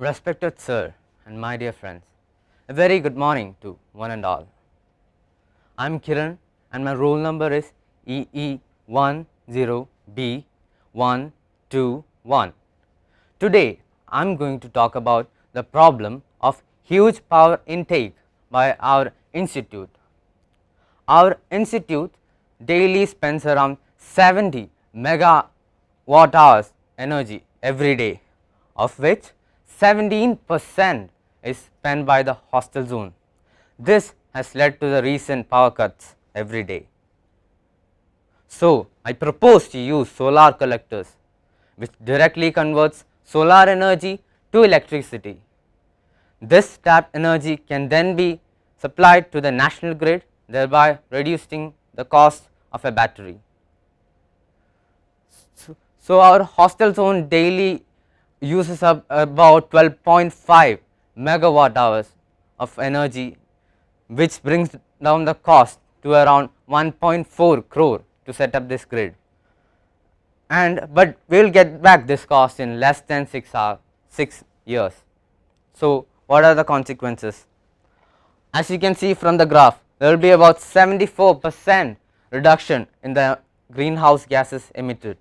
Respected sir and my dear friends, a very good morning to one and all. I am Kiran and my roll number is EE10B121. Today I am going to talk about the problem of huge power intake by our institute. Our institute daily spends around 70 megawatt hours energy every day, of which 17% is spent by the hostel zone. This has led to the recent power cuts every day. So, I propose to use solar collectors, which directly converts solar energy to electricity. This tapped energy can then be supplied to the national grid, thereby reducing the cost of a battery. So, our hostel zone daily uses up about 12.5 megawatt hours of energy, which brings down the cost to around 1.4 crore to set up this grid. But we will get back this cost in less than 6 years. So, what are the consequences? As you can see from the graph, there will be about 74% reduction in the greenhouse gases emitted,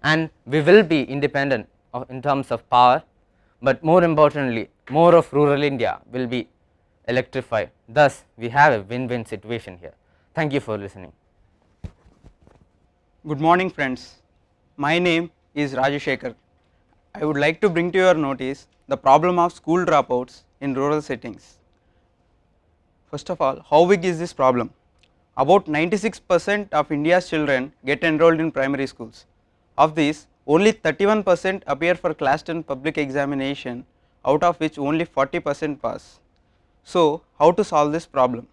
and we will be independent in terms of power, but more importantly, more of rural India will be electrified. Thus, we have a win-win situation here. Thank you for listening. Good morning friends, my name is Rajashekar. I would like to bring to your notice the problem of school dropouts in rural settings. First of all, how big is this problem? About 96% of India's children get enrolled in primary schools. Of these, only 31% appear for class 10 public examination, out of which only 40% pass. So, how to solve this problem?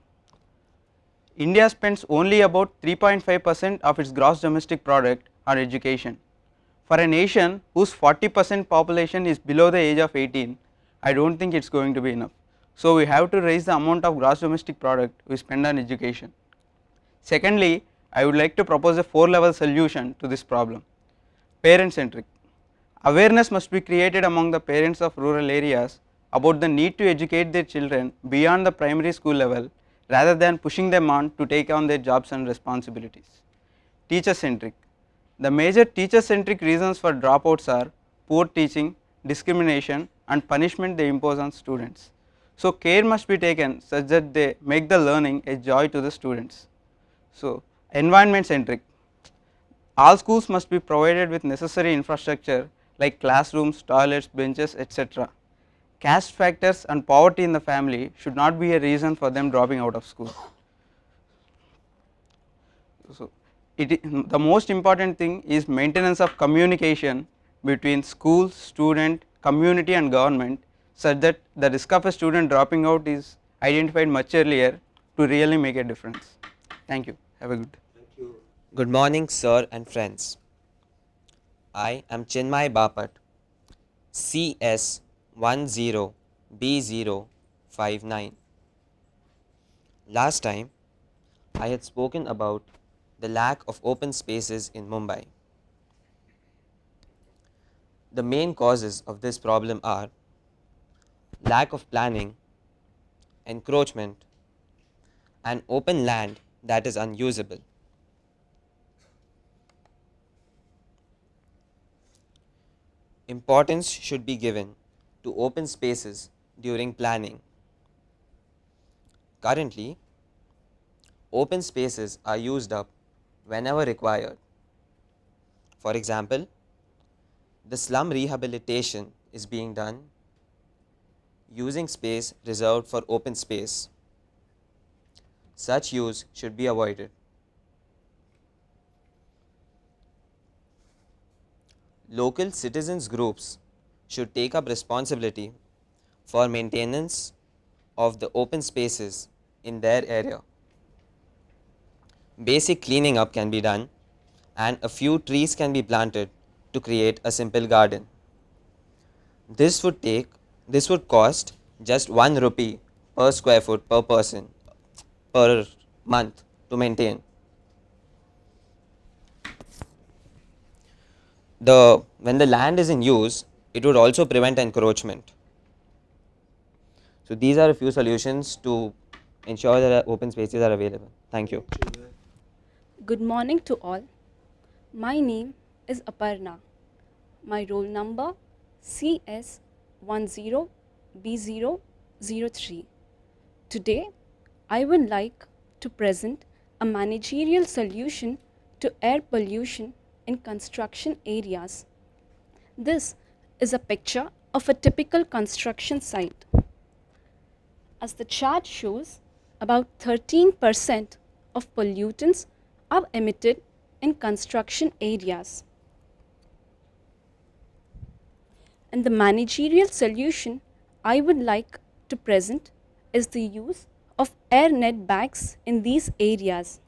India spends only about 3.5% of its gross domestic product on education. For a nation whose 40% population is below the age of 18, I do not think it is going to be enough. So, we have to raise the amount of gross domestic product we spend on education. Secondly, I would like to propose a 4-level solution to this problem. Parent centric. Awareness must be created among the parents of rural areas about the need to educate their children beyond the primary school level, rather than pushing them on to take on their jobs and responsibilities. Teacher centric. The major teacher centric reasons for dropouts are poor teaching, discrimination and punishment they impose on students. So, care must be taken such that they make the learning a joy to the students. So, environment centric. All schools must be provided with necessary infrastructure like classrooms, toilets, benches, etc. Caste factors and poverty in the family should not be a reason for them dropping out of school. So, the most important thing is maintenance of communication between school, student, community and government, such that the risk of a student dropping out is identified much earlier to really make a difference. Thank you. Have a good day. Good morning, sir and friends. I am Chinmay Bapat, CS10B059. Last time, I had spoken about the lack of open spaces in Mumbai. The main causes of this problem are lack of planning, encroachment, and open land that is unusable. Importance should be given to open spaces during planning. Currently, open spaces are used up whenever required. For example, the slum rehabilitation is being done using space reserved for open space. Such use should be avoided. Local citizens groups should take up responsibility for maintenance of the open spaces in their area. Basic cleaning up can be done and a few trees can be planted to create a simple garden. This would cost just 1 rupee per square foot per person per month to maintain. When the land is in use, it would also prevent encroachment. So these are a few solutions to ensure that open spaces are available. Thank you. Good morning to all. My name is Aparna. My roll number CS10B003. Today, I would like to present a managerial solution to air pollution in construction areas. This is a picture of a typical construction site. As the chart shows, about 13% of pollutants are emitted in construction areas. And the managerial solution I would like to present is the use of air net bags in these areas.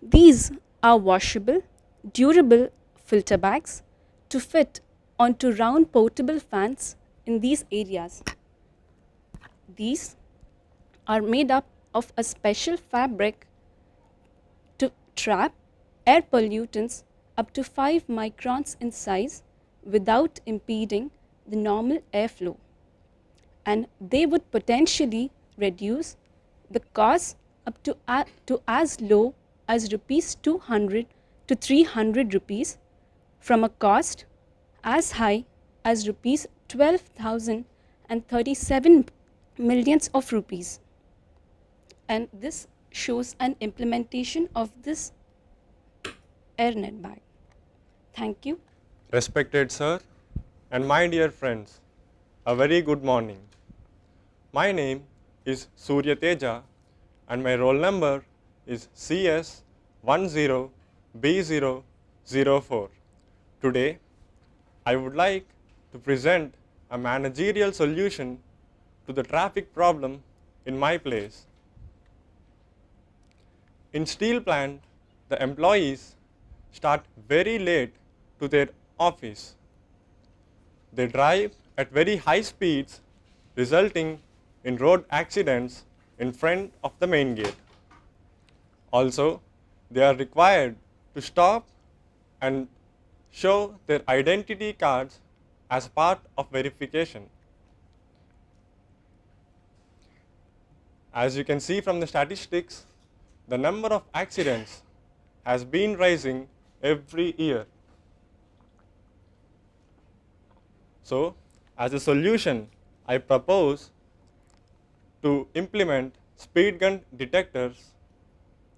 These are washable, durable filter bags to fit onto round portable fans in these areas. These are made up of a special fabric to trap air pollutants up to 5 microns in size without impeding the normal airflow, and they would potentially reduce the cost up to as low as rupees 200 to 300 rupees from a cost as high as rupees 12,037 millions of rupees. And this shows an implementation of this AirNet bag. Thank you. Respected sir and my dear friends, a very good morning. My name is Surya Teja and my roll number is CS10B004. Today, I would like to present a managerial solution to the traffic problem in my place. In steel plant, the employees start very late to their office. They drive at very high speeds, resulting in road accidents in front of the main gate. Also, they are required to stop and show their identity cards as part of verification. As you can see from the statistics, the number of accidents has been rising every year. So, as a solution, I propose to implement speed gun detectors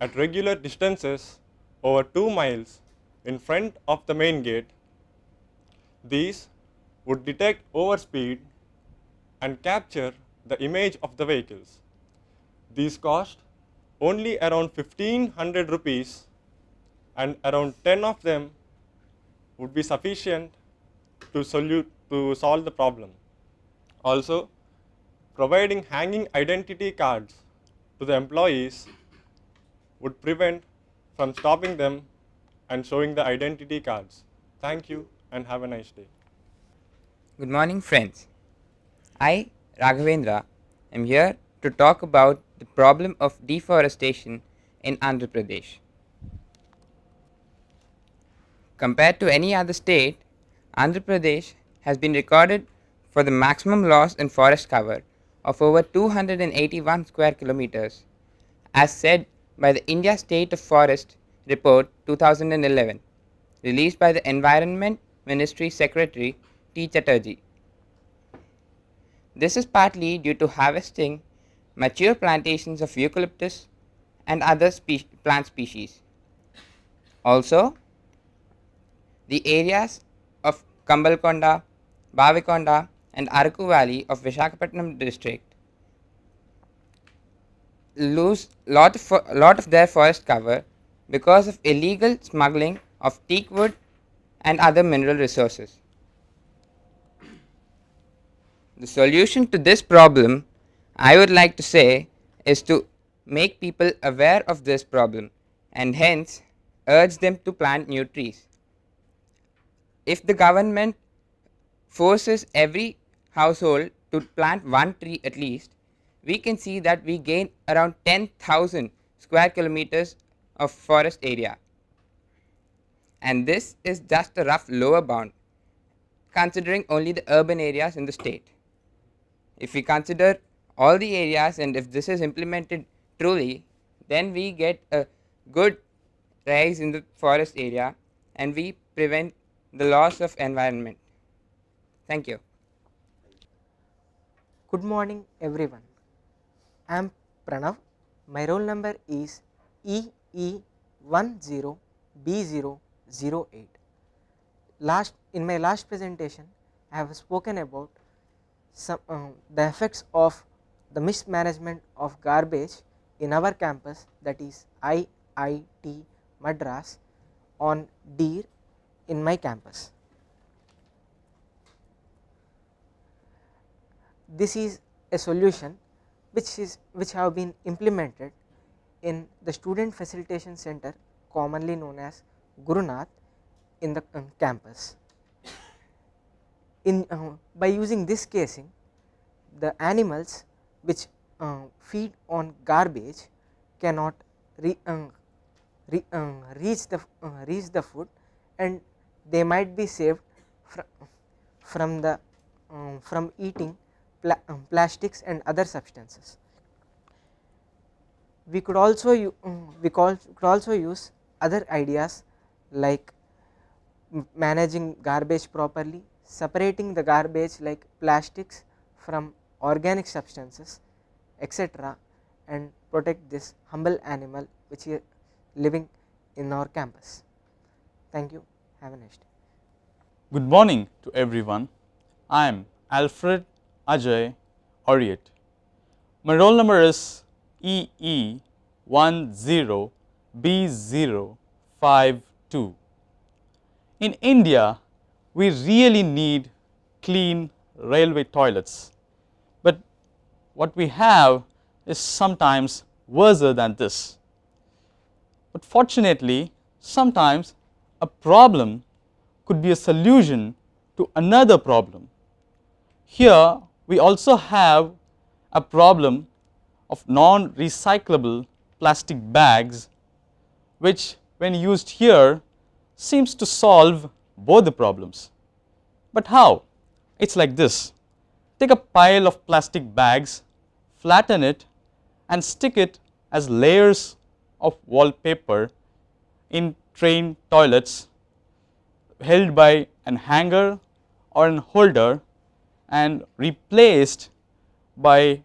at regular distances over 2 miles in front of the main gate. These would detect overspeed and capture the image of the vehicles. These cost only around 1500 rupees and around 10 of them would be sufficient to solve the problem. Also, providing hanging identity cards to the employees would prevent from stopping them and showing the identity cards. Thank you and have a nice day. Good morning, friends. I, Raghavendra, am here to talk about the problem of deforestation in Andhra Pradesh. Compared to any other state, Andhra Pradesh has been recorded for the maximum loss in forest cover of over 281 square kilometers, as said by the India State of Forest Report 2011, released by the Environment Ministry Secretary T. Chatterjee. This is partly due to harvesting mature plantations of eucalyptus and other plant species. Also, the areas of Kambalkonda, Bavikonda and Araku Valley of Visakhapatnam district lose lot of their forest cover because of illegal smuggling of teak wood and other mineral resources. The solution to this problem, I would like to say, is to make people aware of this problem and hence urge them to plant new trees. If the government forces every household to plant one tree at least, we can see that we gain around 10,000 square kilometers of forest area. And this is just a rough lower bound, considering only the urban areas in the state. if we consider all the areas and if this is implemented truly, then we get a good rise in the forest area and we prevent the loss of environment. Thank you. Good morning everyone. I am Pranav. My roll number is EE10B008. In my last presentation I have spoken about the effects of the mismanagement of garbage in our campus, that is IIT Madras, on deer in my campus. This is a solution which have been implemented in the student facilitation center, commonly known as Gurunath, in the campus. By using this casing, the animals which feed on garbage cannot reach the food, and they might be saved from eating plastics and other substances. We could also use other ideas like managing garbage properly, separating the garbage like plastics from organic substances, etc., and protect this humble animal which is living in our campus. Thank you. Have a nice day. Good morning to everyone. I am Alfred Ajay Oriet. My roll number is EE10B052. In India, we really need clean railway toilets, but what we have is sometimes worse than this. But fortunately, sometimes a problem could be a solution to another problem. Here we also have a problem of non-recyclable plastic bags, which when used here seems to solve both the problems. But how? It's like this. Take a pile of plastic bags, flatten it and stick it as layers of wallpaper in train toilets held by an hanger or an holder and replaced by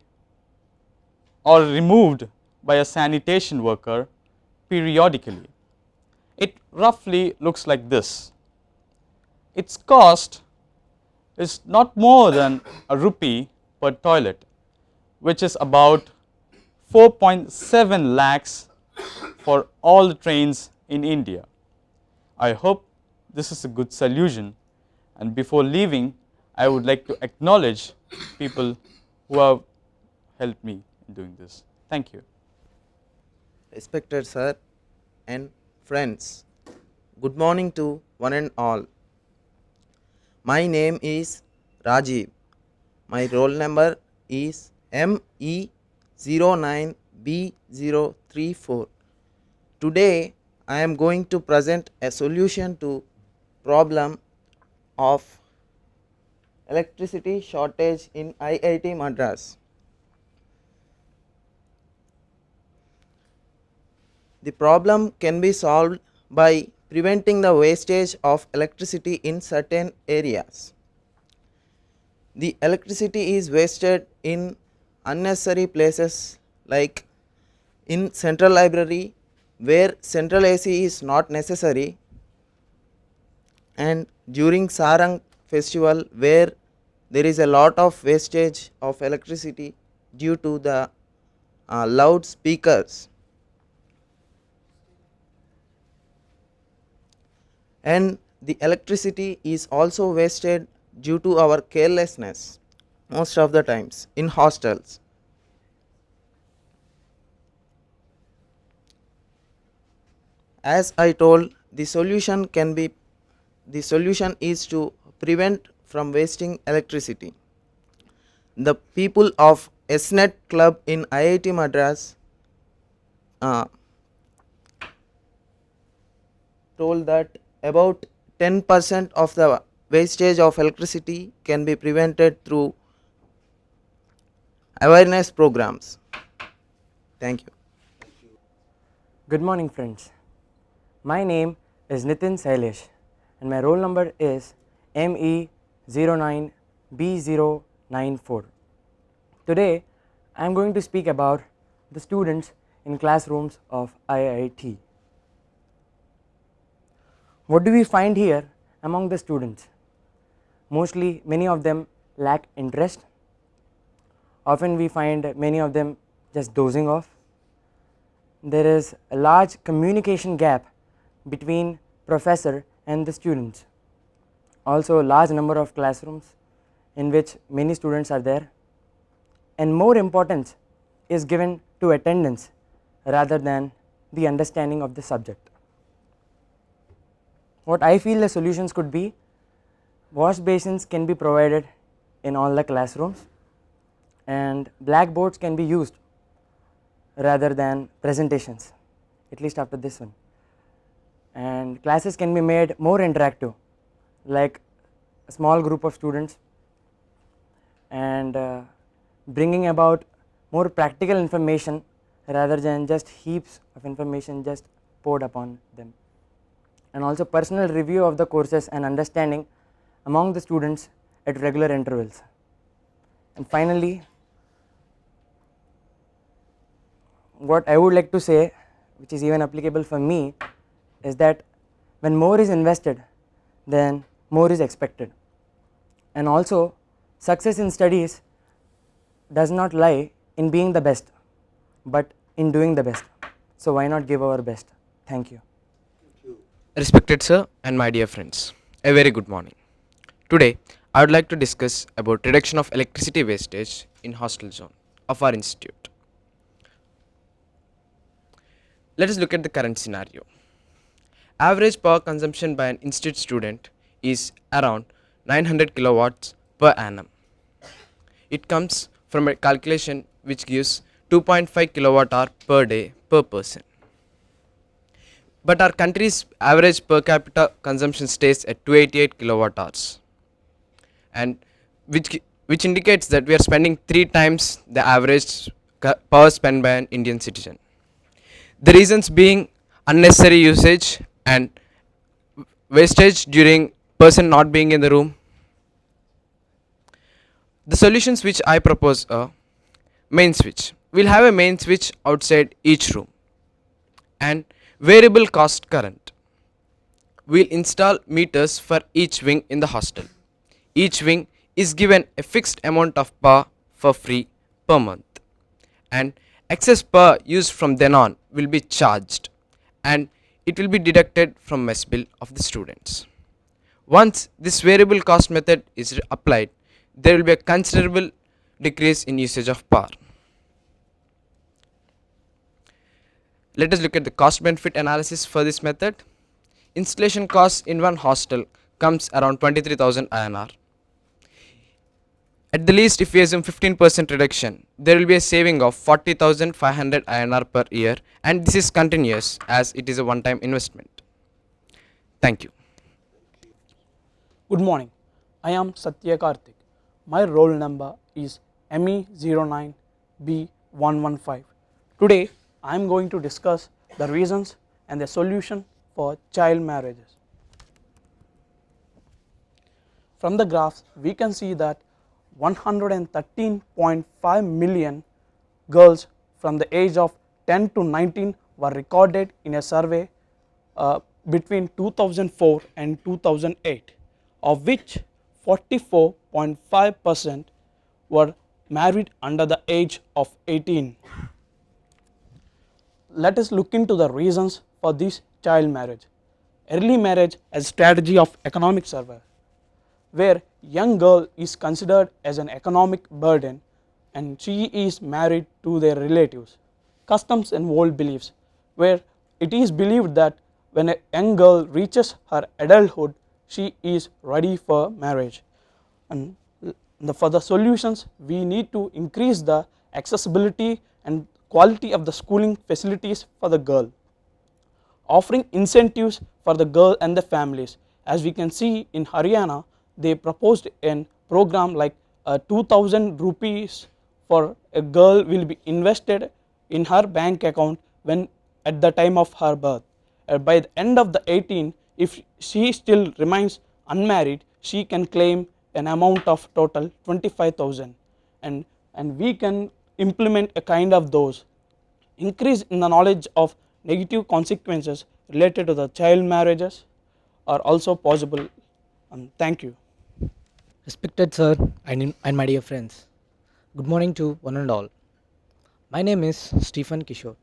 or removed by a sanitation worker periodically. It roughly looks like this. Its cost is not more than a rupee per toilet, which is about 4.7 lakhs for all the trains in India. I hope this is a good solution, and before leaving I would like to acknowledge people who have helped me in doing this. Thank you. Respected sir and friends, good morning to one and all. My name is Rajiv. My roll number is ME09B034. Today I am going to present a solution to problem of electricity shortage in IIT Madras. The problem can be solved by preventing the wastage of electricity in certain areas. The electricity is wasted in unnecessary places like in central library where central AC is not necessary, and during Sarang festival where there is a lot of wastage of electricity due to the loud speakers. And the electricity is also wasted due to our carelessness most of the times in hostels. As I told, the solution is to prevent from wasting electricity. The people of SNET club in IIT Madras told that about 10% of the wastage of electricity can be prevented through awareness programs. Thank you. Good morning friends. My name is Nitin Sailesh and my roll number is ME09B094. Today I am going to speak about the students in classrooms of IIT. What do we find here among the students? Mostly many of them lack interest. Often we find many of them just dozing off. There is a large communication gap between professor and the students. Also a large number of classrooms in which many students are there, and more importance is given to attendance rather than the understanding of the subject. What I feel the solutions could be: wash basins can be provided in all the classrooms and blackboards can be used rather than presentations, at least after this one, and classes can be made more interactive, like a small group of students, and bringing about more practical information rather than just heaps of information just poured upon them, and also personal review of the courses and understanding among the students at regular intervals. And finally, what I would like to say, which is even applicable for me, is that when more is invested, then more is expected, and also success in studies does not lie in being the best but in doing the best. So why not give our best? Thank you. Respected sir and my dear friends, a very good morning. Today I would like to discuss about reduction of electricity wastage in hostel zone of our institute. Let us look at the current scenario. Average power consumption by an institute student is around 900 kilowatts per annum. It comes from a calculation which gives 2.5 kilowatt hour per day per person. But our country's average per capita consumption stays at 288 kilowatt hours, and which indicates that we are spending 3 times the average power spent by an Indian citizen. The reasons being unnecessary usage and wastage during person not being in the room. The solutions which I propose are: main switch. We'll have a main switch outside each room, and variable cost current. We'll install meters for each wing in the hostel. Each wing is given a fixed amount of power for free per month, and excess power used from then on will be charged, and it will be deducted from mess bill of the students. Once this variable cost method is applied, there will be a considerable decrease in usage of power. Let us look at the cost benefit analysis for this method. Installation cost in one hostel comes around 23,000 INR. At the least, if we assume 15% reduction, there will be a saving of 40,500 INR per year, and this is continuous as it is a one-time investment. Thank you. Good morning. I am Satya Karthik. My roll number is ME09B115. Today I am going to discuss the reasons and the solution for child marriages. From the graphs we can see that 113.5 million girls from the age of 10 to 19 were recorded in a survey between 2004 and 2008, of which 44.5% were married under the age of 18. Let us look into the reasons for this child marriage. Early marriage as strategy of economic survival, where young girl is considered as an economic burden and she is married to their relatives. Customs and old beliefs, where it is believed that when a young girl reaches her adulthood, she is ready for marriage. And for the solutions, we need to increase the accessibility and quality of the schooling facilities for the girl, offering incentives for the girl and the families. As we can see in Haryana, they proposed a program like 2000 rupees for a girl will be invested in her bank account when at the time of her birth. By the end of the 18, if she still remains unmarried, she can claim an amount of total 25,000, and we can implement a kind of those. Increase in the knowledge of negative consequences related to the child marriages are also possible. Thank you. Respected sir and my dear friends, good morning to one and all. My name is Stephen Kishore.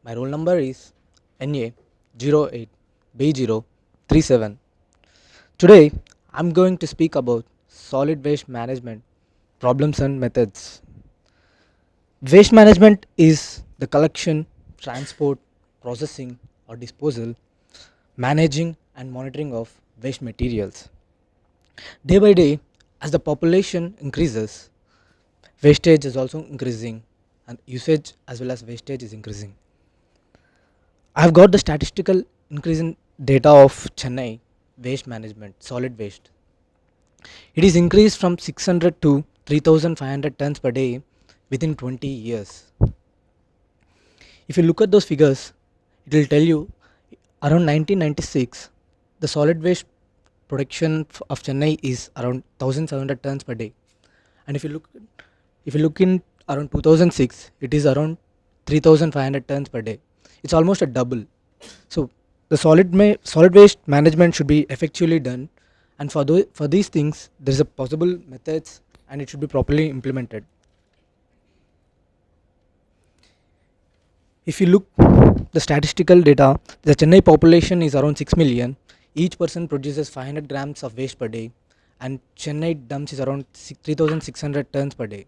My roll number is NA08B037. Today I am going to speak about solid waste management problems and methods. Waste management is the collection, transport, processing or disposal, managing and monitoring of waste materials. Day by day, as the population increases, wastage is also increasing and usage as well as wastage is increasing. I have got the statistical increase in data of Chennai waste management, solid waste. It is increased from 600 to 3500 tons per day within 20 years. If you look at those figures, it will tell you around 1996 the solid waste production of Chennai is around 1700 tons per day, and if you look in around 2006 it is around 3500 tons per day. It's almost a double. So the solid waste management should be effectively done, and for these things there is a possible methods and it should be properly implemented. If you look the statistical data, the Chennai population is around 6 million. Each person produces 500 grams of waste per day, and Chennai dumps is around 3600 tons per day.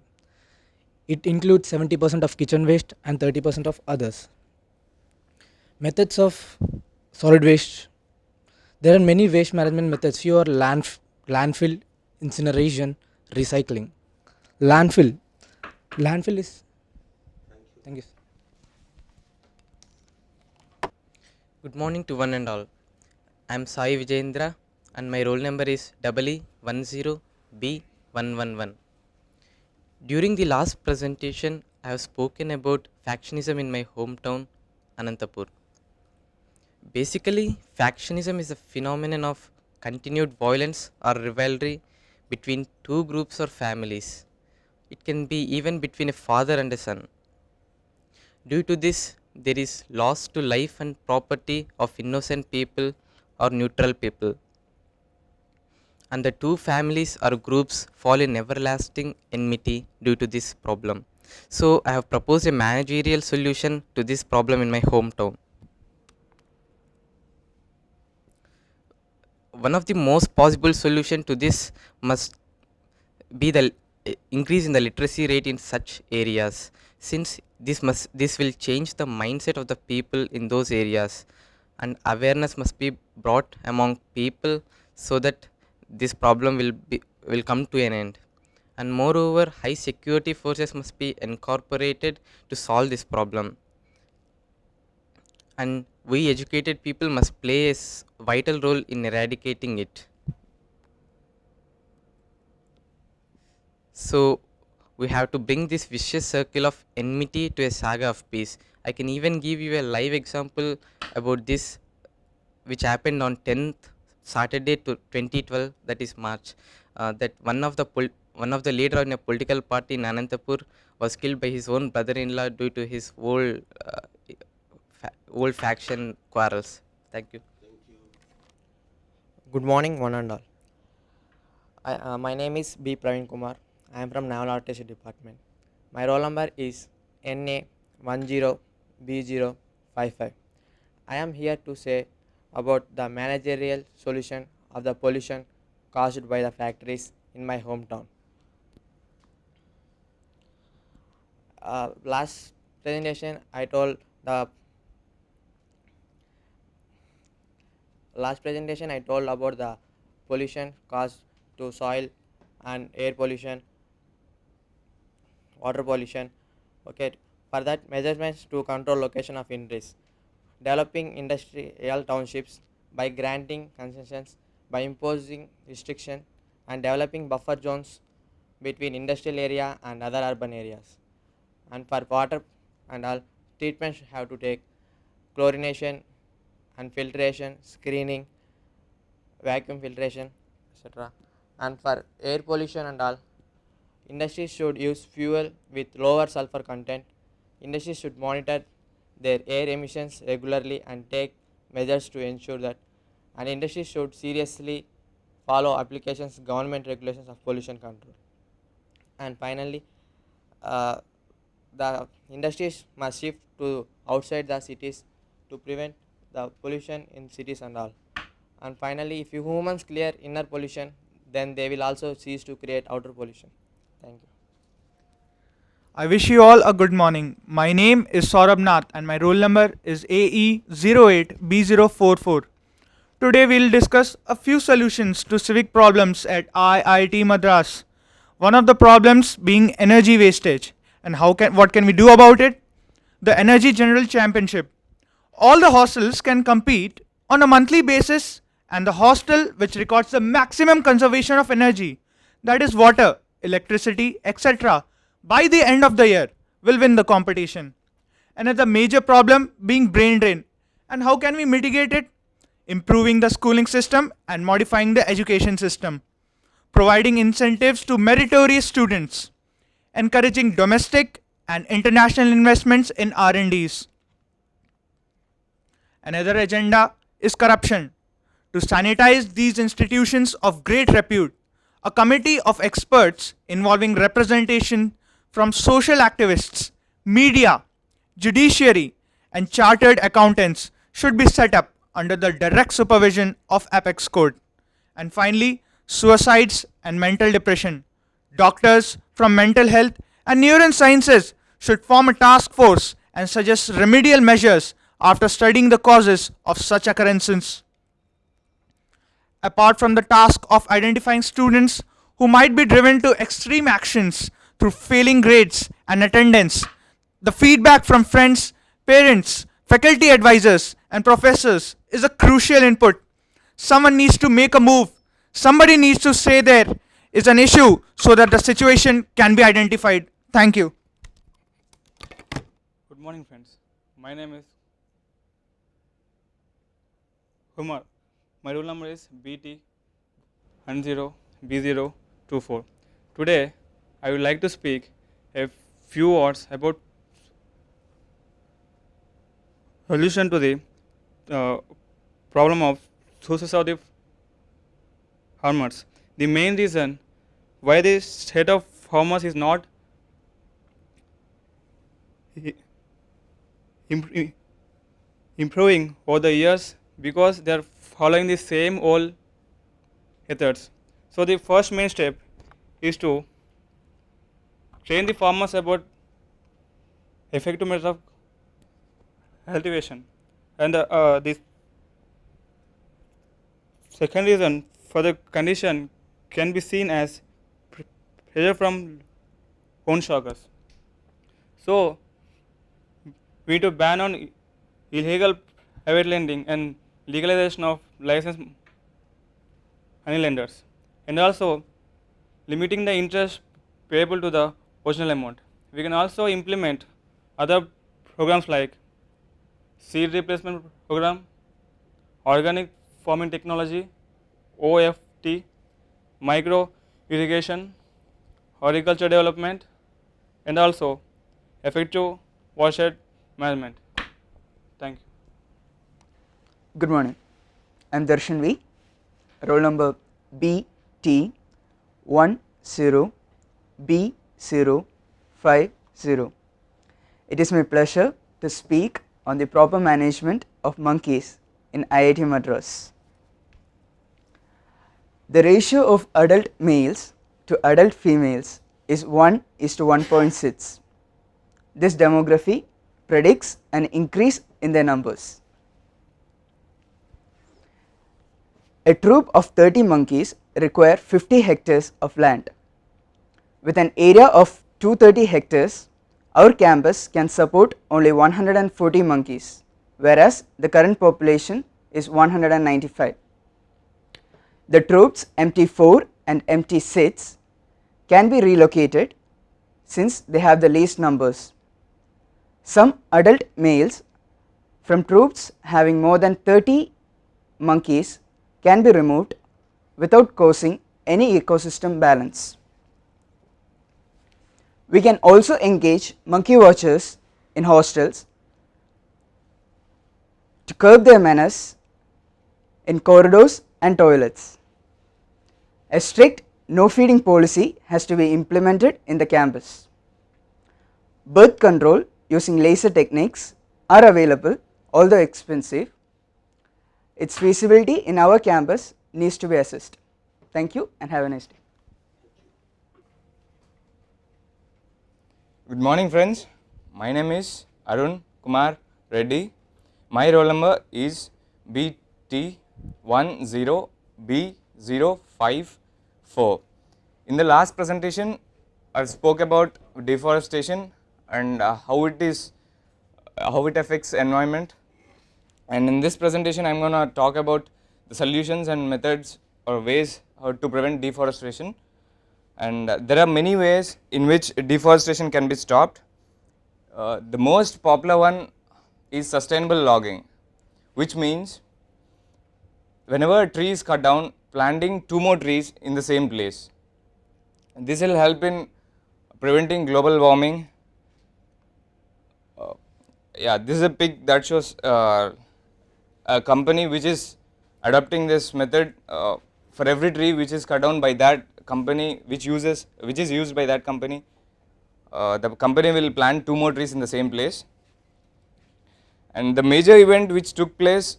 It includes 70% of kitchen waste and 30% of others. Methods of solid waste. There are many waste management methods. Few are landfill, incineration, recycling. Landfill. Landfill is. Thank you. Good morning to one and all. I am Sai Vijayendra and my roll number is EE10B111. During the last presentation, I have spoken about factionism in my hometown, Anantapur. Basically, factionism is a phenomenon of continued violence or rivalry between two groups or families. It can be even between a father and a son. Due to this, there is loss to life and property of innocent people or neutral people. And the two families or groups fall in everlasting enmity due to this problem. So I have proposed a managerial solution to this problem in my hometown. One of the most possible solution to this must be the increase in the literacy rate in such areas, since this will change the mindset of the people in those areas, and awareness must be brought among people so that this problem will come to an end. And moreover, high security forces must be incorporated to solve this problem, and we educated people must play a vital role in eradicating it. So we have to bring this vicious circle of enmity to a saga of peace. I can even give you a live example about this, which happened on 10th Saturday to 2012, that is March. That one of the leader in a political party in Anantapur was killed by his own brother-in-law due to his old faction quarrels. Thank you. Good morning, one and all. My name is B. Praveen Kumar. I am from Naval Artillery Department. My roll number is NA10B055. I am here to say about the managerial solution of the pollution caused by the factories in my hometown. Last presentation I told about the pollution caused to soil and air pollution, water pollution. Okay, for that, measurements to control location of industries, developing industrial townships by granting concessions, by imposing restriction, and developing buffer zones between industrial area and other urban areas. and for water and all, treatments have to take chlorination and filtration, screening, vacuum filtration, etc. And for air pollution and all, industries should use fuel with lower sulfur content. Industries should monitor their air emissions regularly and take measures to ensure that, and industries should seriously follow applications government regulations of pollution control. And finally, uh, the industries must shift to outside the cities to prevent the pollution in cities and all. And finally, if humans clear inner pollution, then they will also cease to create outer pollution. Thank you. I wish you all a good morning. My name is Saurabh Nath and my roll number is AE08B044. Today we will discuss a few solutions to civic problems at IIT Madras. One of the problems being energy wastage, and what can we do about it? The Energy General Championship. All the hostels can compete on a monthly basis, and the hostel which records the maximum conservation of energy, that is water, electricity, etc., by the end of the year will win the competition. Another major problem being brain drain. And how can we mitigate it? Improving the schooling system and modifying the education system, providing incentives to meritorious students, encouraging domestic and international investments in R&Ds. Another agenda is corruption. To sanitize these institutions of great repute, a committee of experts involving representation from social activists, media, judiciary, and chartered accountants should be set up under the direct supervision of Apex Code. And finally, suicides and mental depression. Doctors from mental health and neurosciences should form a task force and suggest remedial measures after studying the causes of such occurrences. Apart from the task of identifying students who might be driven to extreme actions through failing grades and attendance, the feedback from friends, parents, faculty advisors, and professors is a crucial input. Someone needs to make a move. Somebody needs to say there is an issue so that the situation can be identified. Thank you. Good morning, friends. My name is Humar. My roll number is BT10B024. Today, I would like to speak a few words about solution to the problem of suicide of farmers. The main reason why the state of farmers is not improving over the years because they are following the same old methods. So the first main step is to train the farmers about effective methods of cultivation. And the second reason for the condition can be seen as pressure from loan sharkers. So we need to ban on illegal private lending and legalization of licensed money lenders, and also limiting the interest payable to the original amount. We can also implement other programs like seed replacement program, organic farming technology, OFT, micro irrigation, horticulture development, and also effective watershed management. Thank you. Good morning. I am Darshan V, roll number BT10B050. It is my pleasure to speak on the proper management of monkeys in IIT Madras. The ratio of adult males to adult females is 1:1.6. This demography predicts an increase in their numbers. A troop of 30 monkeys require 50 hectares of land. With an area of 230 hectares, our campus can support only 140 monkeys, whereas the current population is 195. The troops MT4 and MT6 can be relocated since they have the least numbers. Some adult males from troops having more than 30 monkeys can be removed without causing any ecosystem balance. We can also engage monkey watchers in hostels to curb their menace in corridors and toilets. A strict no feeding policy has to be implemented in the campus. Birth control using laser techniques are available, although expensive. Its feasibility in our campus needs to be assessed. Thank you and have a nice day. Good morning friends, my name is Arun Kumar Reddy. My roll number is BT10B054. In the last presentation I spoke about deforestation and how it affects environment, and in this presentation I am going to talk about the solutions and methods or ways how to prevent deforestation. And there are many ways in which deforestation can be stopped. The most popular one is sustainable logging, which means whenever a tree is cut down, planting 2 more trees in the same place. This will help in preventing global warming. This is a pic that shows a company which is adopting this method. For every tree which is cut down by that company, which is used by that company, the company will plant 2 more trees in the same place. And the major event which took place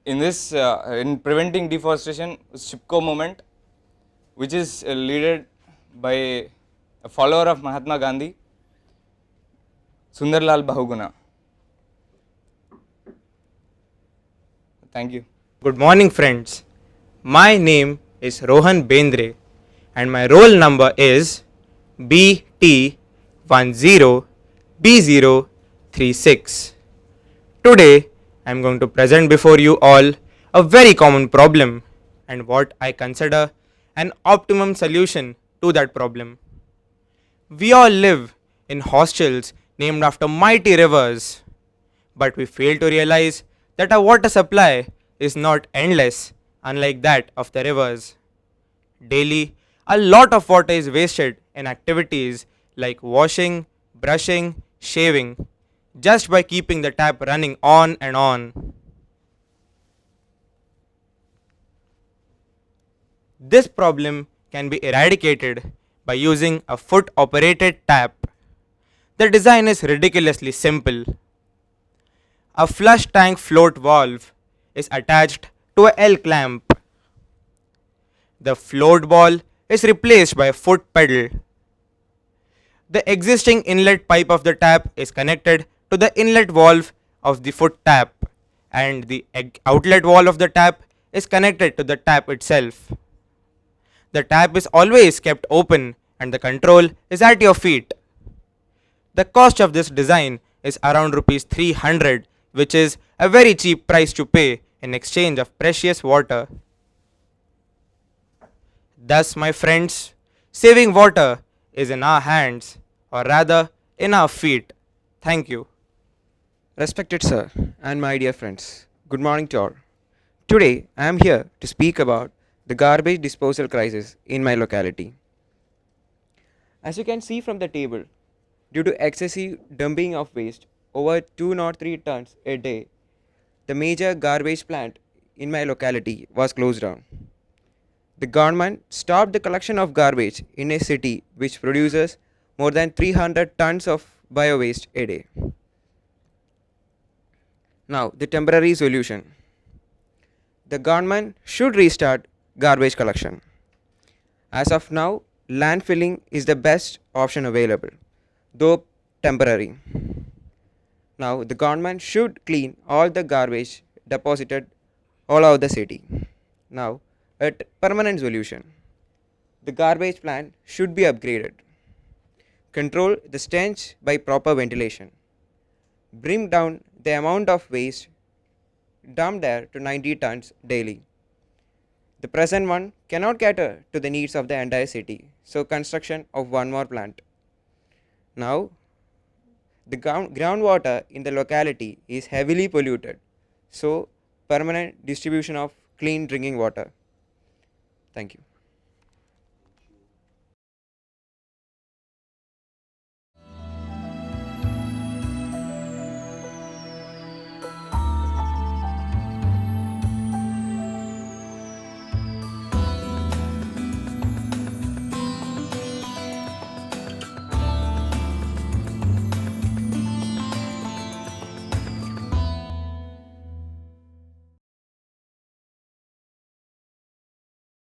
in this in preventing deforestation was Chipko movement, which is led by a follower of Mahatma Gandhi, Sundarlal Bahuguna. Thank you. Good morning friends. My name is Rohan Bendre and my roll number is BT10B036. Today I am going to present before you all a very common problem and what I consider an optimum solution to that problem. We all live in hostels named after mighty rivers, but we fail to realize that our water supply is not endless, unlike that of the rivers. Daily, a lot of water is wasted in activities like washing, brushing, shaving, just by keeping the tap running on and on. This problem can be eradicated by using a foot operated tap. The design is ridiculously simple. A flush tank float valve is attached to a L clamp. The float ball is replaced by a foot pedal. The existing inlet pipe of the tap is connected to the inlet valve of the foot tap, and the outlet valve of the tap is connected to the tap itself. The tap is always kept open and the control is at your feet. The cost of this design is around rupees 300, which is a very cheap price to pay in exchange of precious water. Thus, my friends, saving water is in our hands, or rather in our feet. Thank you. Respected sir and my dear friends, good morning to all. Today I am here to speak about the garbage disposal crisis in my locality. As you can see from the table, due to excessive dumping of waste over 203 tons a day, the major garbage plant in my locality was closed down. The government stopped the collection of garbage in a city which produces more than 300 tons of bio-waste a day. Now, the temporary solution. The government should restart garbage collection. As of now, landfilling is the best option available, though temporary. Now, the government should clean all the garbage deposited all over the city. Now, a permanent solution. The garbage plant should be upgraded. Control the stench by proper ventilation. Bring down the amount of waste dumped there to 90 tons daily. The present one cannot cater to the needs of the entire city, so construction of one more plant. Now, The groundwater in the locality is heavily polluted, so permanent distribution of clean drinking water. Thank you.